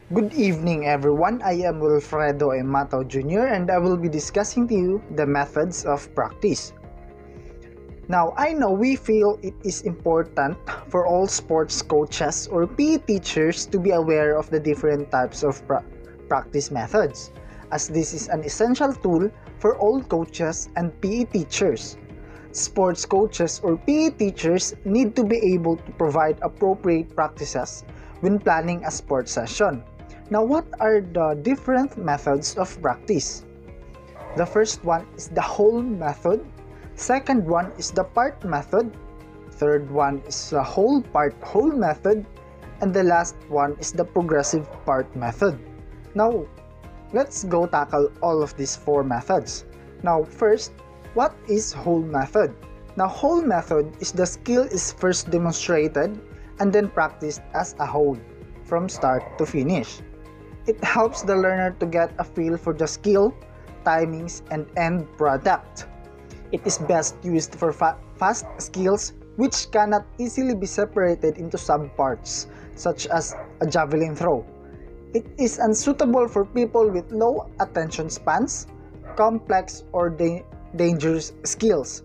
Good evening everyone, I am Wilfredo M. Matao Jr. and I will be discussing to you the methods of practice. Now, I know we feel it is important for all sports coaches or PE teachers to be aware of the different types of practice methods, as this is an essential tool for all coaches and PE teachers. Sports coaches or PE teachers need to be able to provide appropriate practices when planning a sports session. Now, what are the different methods of practice? The first one is the whole method. Second one is the part method. Third one is the whole part whole method. And the last one is the progressive part method. Now, let's go tackle all of these four methods. Now, first, what is whole method? Now, whole method is the skill is first demonstrated and then practiced as a whole, from start to finish. It helps the learner to get a feel for the skill, timings, and end product. It is best used for fast skills which cannot easily be separated into subparts, such as a javelin throw. It is unsuitable for people with low attention spans, complex or dangerous skills.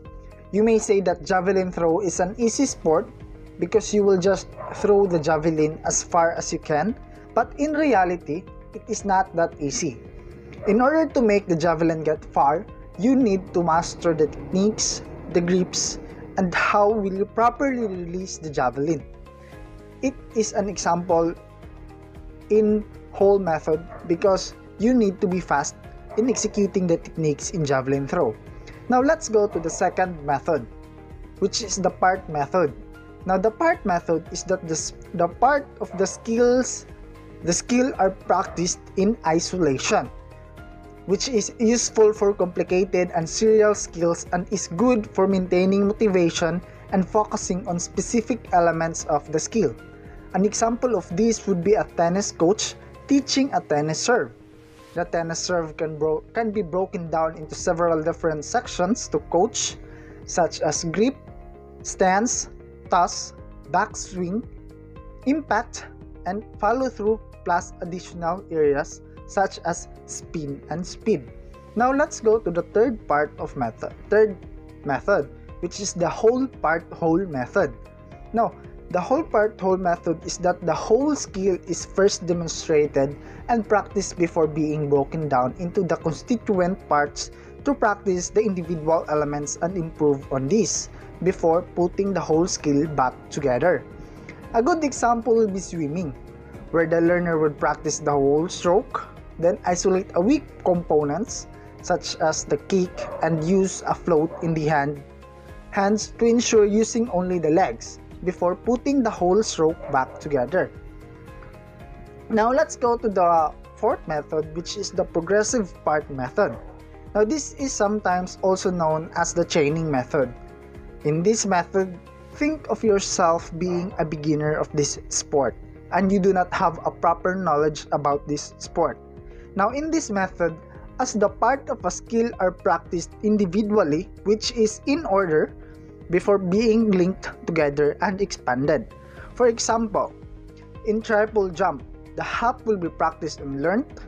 You may say that javelin throw is an easy sport because you will just throw the javelin as far as you can, but in reality, it is not that easy. In order to make the javelin get far, you need to master the techniques, the grips, and how will you properly release the javelin. It is an example in whole method because you need to be fast in executing the techniques in javelin throw. Now let's go to the second method, which is the part method. Now the part method is that the part of the skill are practiced in isolation, which is useful for complicated and serial skills and is good for maintaining motivation and focusing on specific elements of the skill. An example of this would be a tennis coach teaching a tennis serve. The tennis serve can be broken down into several different sections to coach, such as grip, stance, toss, backswing, impact, and follow through, plus additional areas such as spin and speed. Now let's go to the third method, which is the whole part whole method. Now, the whole part whole method is that the whole skill is first demonstrated and practiced before being broken down into the constituent parts to practice the individual elements and improve on these before putting the whole skill back together. A good example will be swimming, where the learner would practice the whole stroke, then isolate a weak components such as the kick and use a float in the hands to ensure using only the legs before putting the whole stroke back together. Now let's go to the fourth method, which is the progressive part method. Now this is sometimes also known as the chaining method. In this method, think of yourself being a beginner of this sport and you do not have a proper knowledge about this sport. Now in this method, as the part of a skill are practiced individually, which is in order, before being linked together and expanded. For example, in triple jump, the hop will be practiced and learned,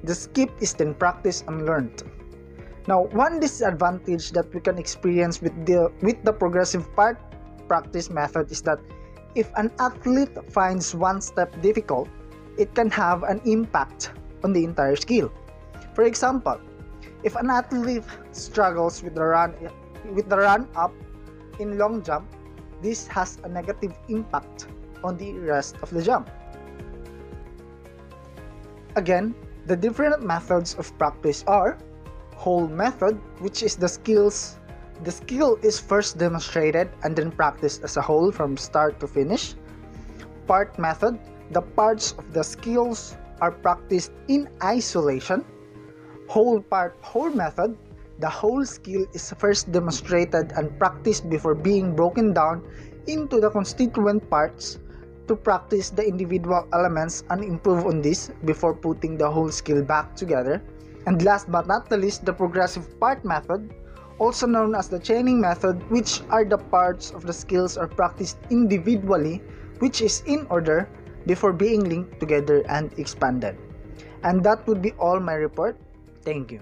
the skip is then practiced and learned. Now, one disadvantage that we can experience with the progressive part practice method is that if an athlete finds one step difficult, it can have an impact on the entire skill. For example, if an athlete struggles with the run up in long jump, this has a negative impact on the rest of the jump. Again, the different methods of practice are whole method, which is the skill is first demonstrated and then practiced as a whole from start to finish. Part method, the parts of the skills are practiced in isolation. Whole part whole method, the whole skill is first demonstrated and practiced before being broken down into the constituent parts to practice the individual elements and improve on this before putting the whole skill back together. And last but not the least, the progressive part method, also known as the chaining method, which are the parts of the skills are practiced individually, which is in order, before being linked together and expanded. And that would be all my report. Thank you.